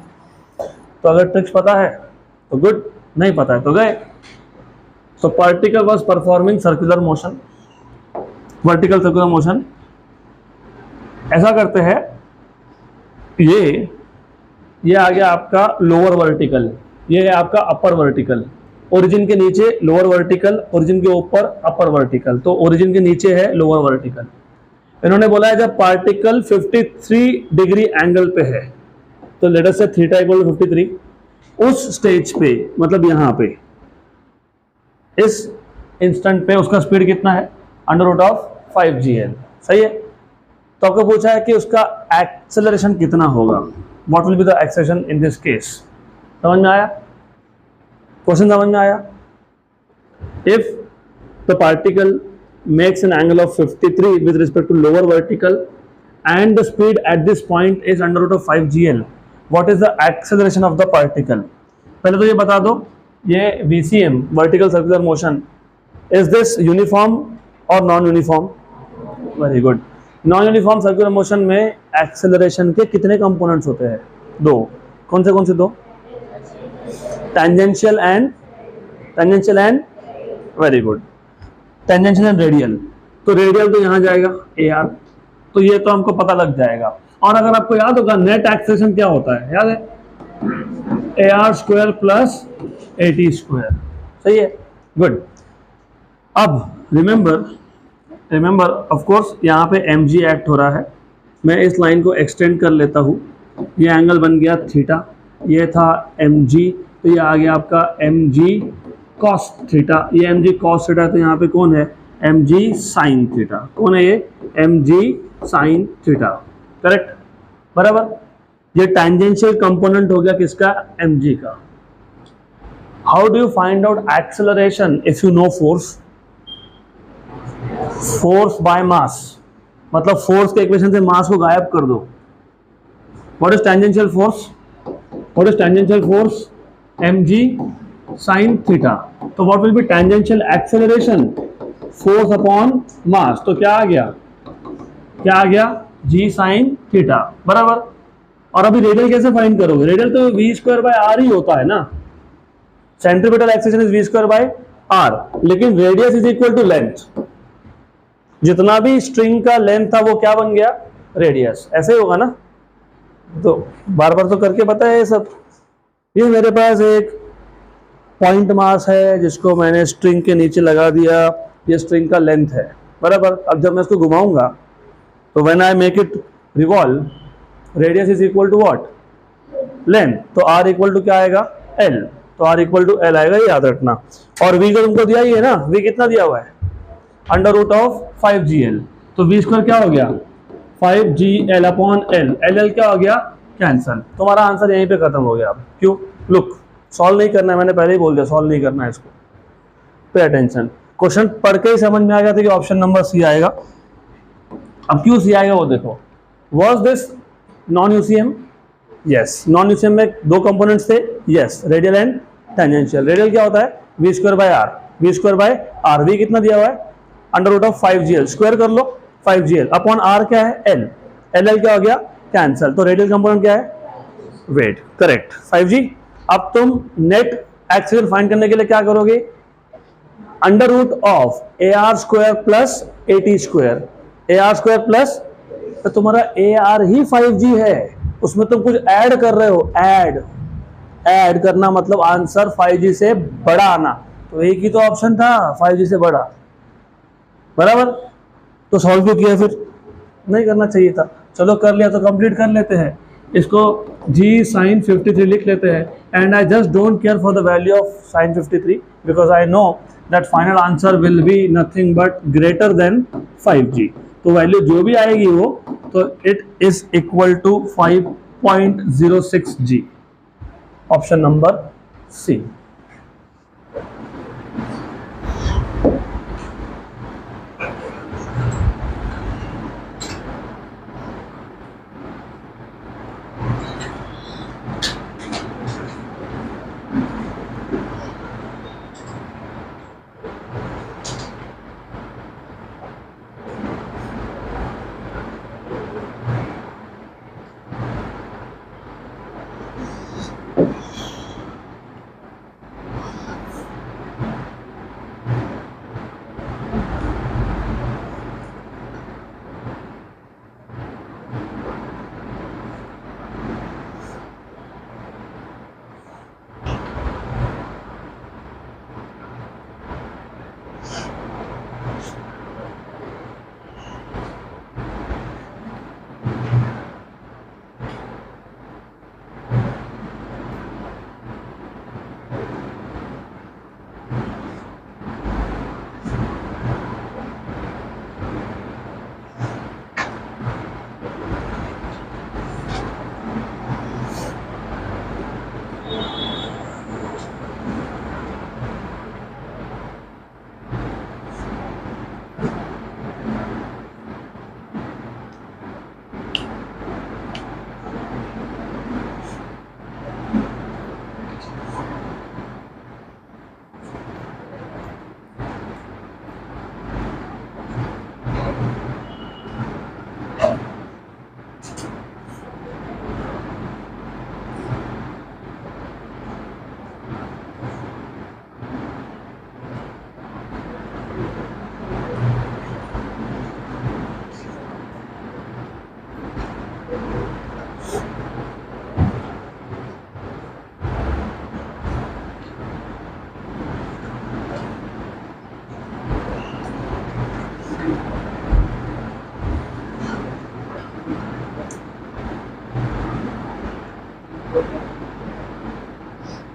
तो अगर ट्रिक्स पता है तो गुड, नहीं पता है तो गए। So particle was performing circular motion, vertical circular motion। ऐसा करते हैं, ये आ गया आपका लोअर वर्टिकल, ये है आपका अपर वर्टिकल। ओरिजिन के नीचे लोअर वर्टिकल, ओरिजिन के ऊपर अपर वर्टिकल, तो ओरिजिन के नीचे है लोअर वर्टिकल। इन्होंने बोला है जब पार्टिकल 53 डिग्री एंगल पे है, तो लेट अस से थीटा इक्वल टू 53, उस स्टेज पे मतलब यहाँ पे इस इंस्टेंट पे उसका स्पीड कितना है, अंडर रूट ऑफ 5gl। सही है। तो आपको पूछा है कि उसका एक्सेलरेशन कितना होगा, what will be the acceleration in this case. समझ में आया क्वेश्चन, समझ में आया। If the particle makes an angle of 53 with respect to lower vertical and the speed at this point is under root of 5gl, what is the acceleration of the particle। पहले तो ये बता दो, ये VCM vertical circular motion, is this uniform or non uniform? Very good। Non uniform circular motion में acceleration के कितने components होते हैं, दो। कौन से दो? Tangential and very good, tangential and radial. तो रेडियल तो यहाँ जाएगा AR, तो ये तो हमको पता लग जाएगा। और अगर आपको याद होगा नेट एक्सेलरेशन क्या होता है, याद है, AR square plus AT square. सही है, गुड। अब रिमेंबर ऑफ कोर्स यहाँ पे mg एक्ट हो रहा है। मैं इस लाइन को एक्सटेंड कर लेता हूँ, ये एंगल बन गया थीटा, ये था mg, तो ये आ गया आपका mg cos थीटा, ये mg cos थीटा, तो यहाँ पे कौन है, mg sin थीटा। कौन है ये, mg sin थीटा, करेक्ट, बराबर। ये टैंजेंशियल कंपोनेंट हो गया किसका, mg का। How do you find out acceleration if you know force by mass, मतलब फोर्स के इक्वेशन से मास को गायब कर दो। What is tangential force, mg sin theta. तो what will be tangential acceleration, force upon mass, तो क्या आ गया g sin थीटा, बराबर। और अभी रेडियल कैसे फाइंड करोगे, रेडियल तो v स्क्वायर बाय r ही होता है ना, centripetal acceleration is v square by r, लेकिन radius is equal to length. जितना भी स्ट्रिंग का लेंथ था वो क्या बन गया, रेडियस, ऐसे ही होगा ना। तो बार बार तो करके पता है ये सब। ये मेरे पास एक पॉइंट मास है जिसको मैंने स्ट्रिंग के नीचे लगा दिया, ये स्ट्रिंग का लेंथ है, बराबर। अब जब मैं इसको घुमाऊंगा तो when I make it revolve, radius is equal to what, length, तो r इक्वल टू क्या आएगा, l, तो r इक्वल टू l आएगा, ये याद रखना। और v जो तुमको दिया ही है ना, v कितना दिया हुआ है, अंडर रूट ऑफ 5gl, तो v स्क्वायर क्या हो गया, 5gl अपॉन l क्या हो गया, कैंसल। तुम्हारा आंसर यहीं पे खत्म हो गया। अब क्यों, लुक, सॉल्व नहीं करना है, मैंने पहले ही बोल दिया सॉल्व नहीं करना है इसको, पे अटेंशन। क्वेश्चन पढ़ के ही समझ में आ गया था कि ऑप्शन नंबर सी आएगा। अब क्यों सी आएगा वो देखो। Was this non UCM, yes, non UCM में दो कंपोनेंट्स थे, yes, radial and tangential. Radial क्या होता है, v square by r, v कितना दिया हुआ है, under root of 5gl, square कर लो 5gl अपॉन r क्या है, l क्या हो गया, कैंसल। तो रेडियल कंपोनेंट क्या है, वेट, करेक्ट, 5g। अब तुम नेट एक्सेलरेशन फाइंड करने के लिए क्या करोगे, under root of AR square plus AT square, AR square plus, तो तुम्हारा AR ही 5g है, उसमें तुम कुछ ऐड कर रहे हो, ऐड करना मतलब आंसर 5G से बड़ा आना, तो एक ही तो ऑप्शन था 5G से बड़ा, बराबर। तो सॉल्व क्यों किया फिर, नहीं करना चाहिए था। चलो कर लिया तो कंप्लीट कर लेते हैं इसको, g sin 53 लिख लेते हैं, and I just don't care for the value of sin 53 because I know that final answer will be nothing but greater than 5G। तो वैल्यू जो भी आएगी वो, तो it is equal to 5.06G, option number C.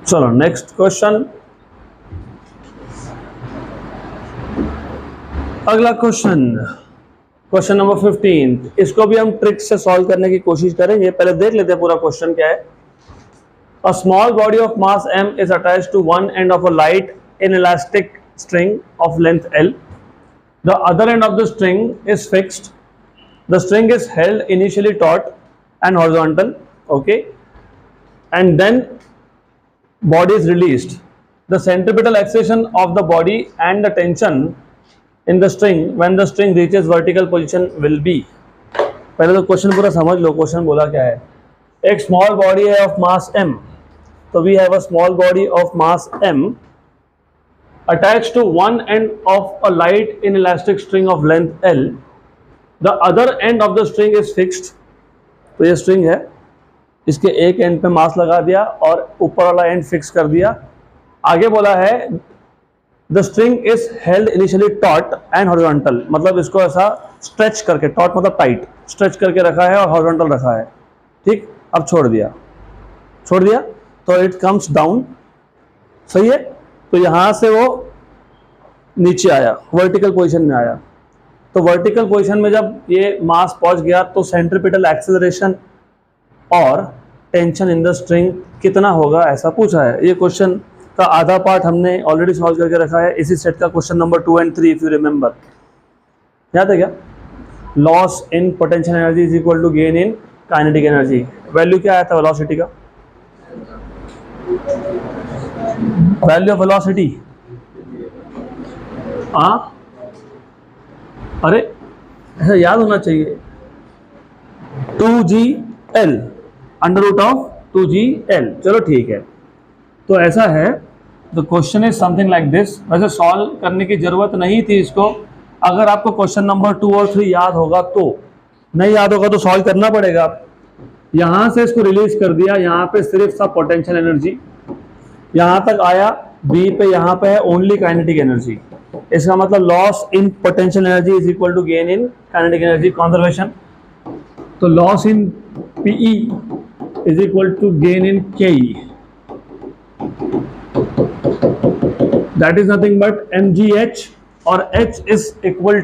चलो next question, अगला question, question number 15। इसको भी हम ट्रिक से सॉल्व करने की कोशिश करेंगे। पहले देख लेते हैं पूरा क्वेश्चन क्या है। अ small body of mass m is attached to one end of a light inelastic string of length L. The other end of the string is fixed. The string is held initially taut and horizontal, okay, and then body is released. The centripetal acceleration of the body and the tension in the string when the string reaches vertical position will be. पहले तो question पूरा समझ लो, question बोला क्या है। एक small body है of mass m, तो we have a small body of mass m attached to one end of a light inelastic string of length L. The other end of the string is fixed. तो ये string है, इसके एक and पे मास लगा दिया और ऊपर वाला एंड फिक्स कर दिया। आगे बोला है the string is held initially taught and horizontal, मतलब इसको ऐसा स्ट्रेच करके, टॉट मतलब टाइट, स्ट्रेच करके रखा है और हॉरिजॉन्टल रखा है, ठीक। अब छोड़ दिया तो इट कम्स डाउन, सही है। तो यहां से वो नीचे आया, वर्टिकल पोजीशन में आया। तो वर्टिकल पोजीशन में जब ये मास पहुंच गया तो सेंट्रीपिटल एक्सेलरेशन और टेंशन इन द स्ट्रिंग कितना होगा, ऐसा पूछा है। ये क्वेश्चन का आधा पार्ट हमने ऑलरेडी सॉल्व करके रखा है इसी सेट का, question number 2 and 3 if you remember. याद है क्या? Loss in potential energy is equal to gain in kinetic energy. Value क्या आया था वेलोसिटी का? वैल्यू ऑफ वेलोसिटी, अरे ऐसा याद होना चाहिए, 2GL under root of 2GL। चलो ठीक है, तो ऐसा है। The question is something like this. वैसे सॉल्व करने की जरूरत नहीं थी इसको, अगर आपको क्वेश्चन नंबर 2 और 3 याद होगा तो। नहीं याद होगा तो सॉल्व करना पड़ेगा। यहां से इसको रिलीज कर दिया, यहां पे सिर्फ सा पोटेंशियल एनर्जी, यहां तक आया बी पे, यहां पे है ओनली काइनेटिक एनर्जी। इसका मतलब loss in potential energy is equal to gain in kinetic energy conservation. तो loss in PE is equal to gain in KE, that is nothing but mgh, और h is equal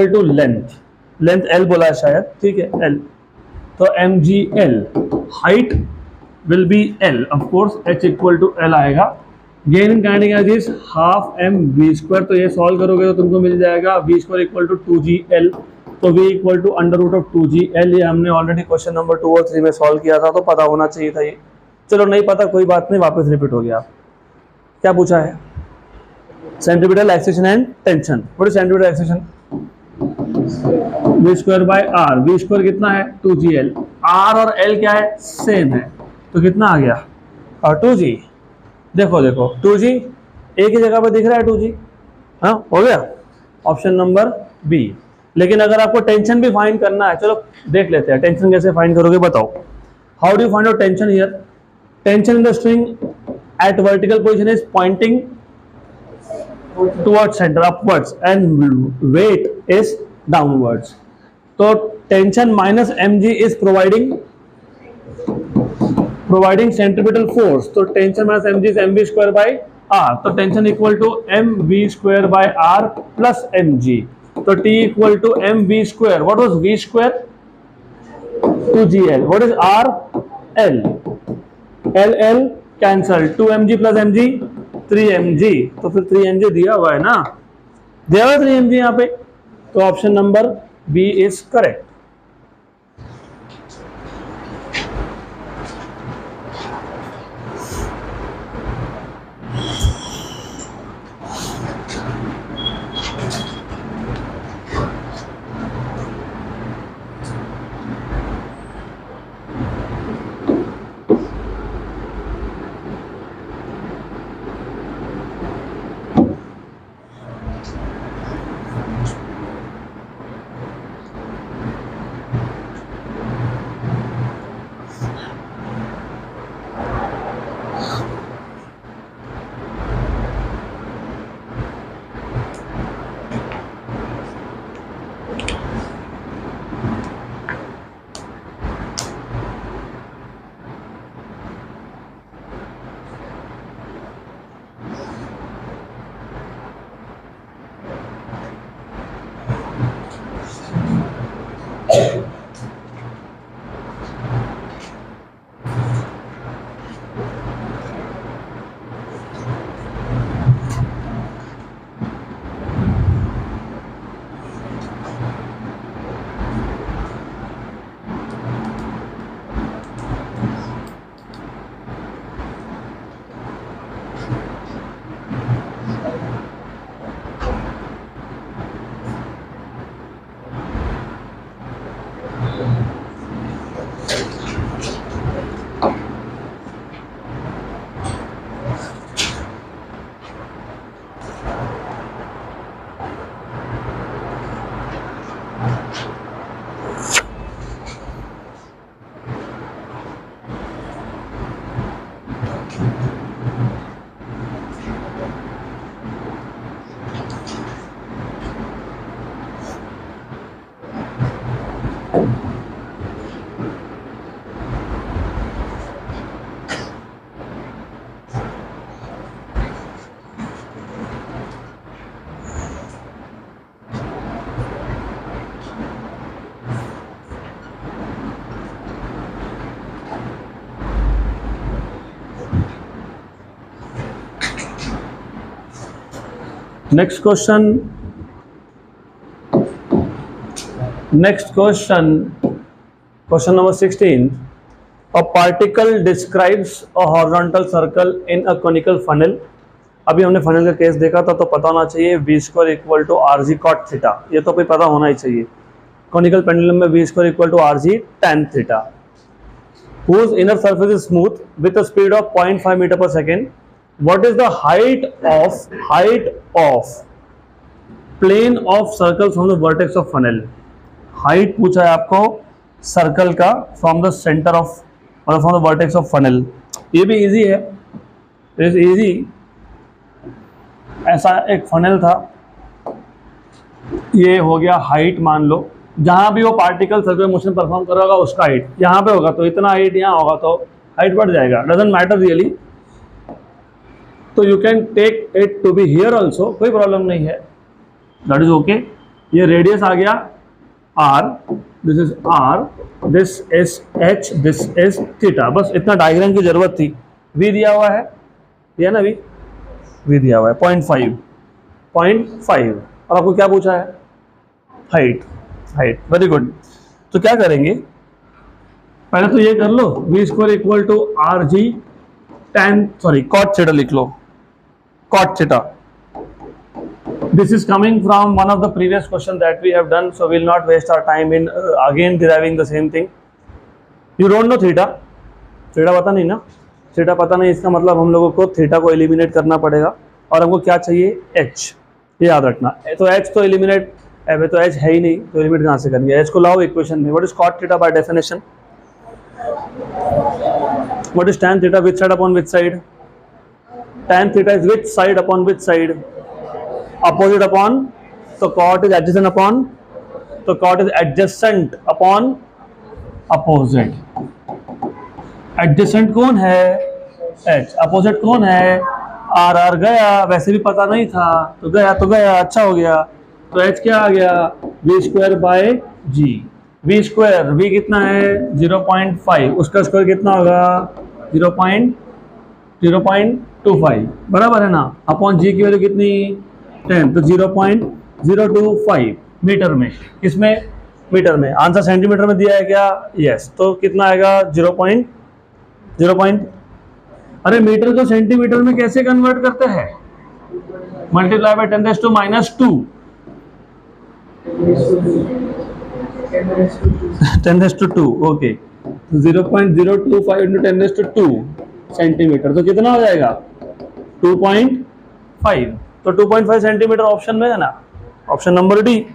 to length l बोला है शायद, ठीक है l, तो mgl height will be l, of course h equal to l आएगा। Gain in kinetic energy is half mv², तो ये सॉल्व करोगे तो तुमको मिल जाएगा v² इक्वल टू 2gl, तो v equal to under root of 2gl। ये हमने ऑलरेडी क्वेश्चन नंबर 2 और 3 में सॉल्व किया था, तो पता होना चाहिए था ये। चलो नहीं पता कोई बात नहीं, वापस रिपीट हो गया। क्या पूछा है? Centripetal acceleration and tension. What is centripetal acceleration? v² by r, v² कितना है 2gl, r और l क्या है सेम है, तो कितना आ गया 2g। देखो 2g एक ही जगह पे दिख रहा है 2g, हाँ हो गया ऑप्शन नंबर बी। लेकिन अगर आपको टेंशन भी फाइंड करना है, चलो देख लेते हैं टेंशन कैसे फाइंड करोगे, बताओ। How do you find out tension here? Tension in the string at vertical position is pointing towards center upwards and weight is downwards, तो tension minus mg is providing centripetal force, तो tension minus mg is mv² by r, तो tension equal to mv² by r plus mg, तो t equal to mv², what was v²? 2gl, what is r? l cancel, 2mg plus mg 3mg, तो फिर 3mg दिया हुआ है ना, दिया हुआ 3mg यहाँ पे, तो option number B is correct. Next question. Question number 16. A particle describes a horizontal circle in a conical funnel. अभी हमने फनल का केस देखा था, तो पता होना चाहिए v² equal to rg cot theta, ये तो कोई पता होना ही चाहिए। कॉनिकल पेंडुलम में v² equal to rg tan theta, whose inner surface is smooth with a speed of 0.5 meter per second. What is the height of plane of circle from the vertex of funnel? Height पूछा है आपको circle का from the centre of मतलब from the vertex of funnel. ये भी easy है, is easy. ऐसा एक फनल था, ये हो गया हाइट, मान लो जहां भी वो पार्टिकल सर्कुलर मोशन परफॉर्म कर रहा होगा उसका हाइट यहाँ पे होगा, तो इतना हाइट यहाँ होगा तो हाइट बढ़ जाएगा, डजंट मैटर रियली। तो you can take it to be here also, कोई प्रॉब्लम नहीं है, दैट इज ओके। ये रेडियस आ गया r, this is r, this is h, this is theta. बस इतना डायग्राम की जरूरत थी। v दिया हुआ है, दिया ना v दिया हुआ है 0.5। और आपको क्या पूछा है? हाइट। Very good. तो क्या करेंगे, पहले तो ये कर लो, v square equal to R G cot theta लिख लो, cot theta. This is coming from one of the previous question that we have done, so we'll not waste our time in again deriving the same thing. You don't know theta, theta पता नहीं ना, theta पता नहीं, इसका मतलब हम लोगों को थीटा को एलिमिनेट करना पड़ेगा। और हमको क्या चाहिए? h, ये याद रखना। तो h तो एलिमिनेट, अबे तो h है ही नहीं, तो एलिमिनेट कहाँ से करेंगे? h को लाओ इक्वेशन में। What is cot theta by definition? What is tan theta? which side upon which side? tan theta is which side upon which side? Opposite upon, so cot is adjacent upon, so cot is adjacent upon opposite। adjacent कौन है? h। opposite कौन है? r गया, वैसे भी पता नहीं था तो गया, अच्छा हो गया। तो h क्या आ गया? v square bye g। v square, v कितना है? 0.5, उसका स्क्वायर कितना होगा? 0.25, बराबर है ना। अपॉन g की वैल्यू कितनी? 10, तो 0.025 मीटर में। किसमें? मीटर में। आंसर सेंटीमीटर में दिया है क्या? यस। तो कितना आएगा? 0.0, अरे मीटर को सेंटीमीटर में कैसे कन्वर्ट करते हैं? Multiply by 10⁻²। 10⁻², okay. 0.025 into 10⁻², centimetre, तो कितना हो जाएगा 2.5। तो 2.5 सेंटीमीटर ऑप्शन में है ना, ऑप्शन नंबर डी।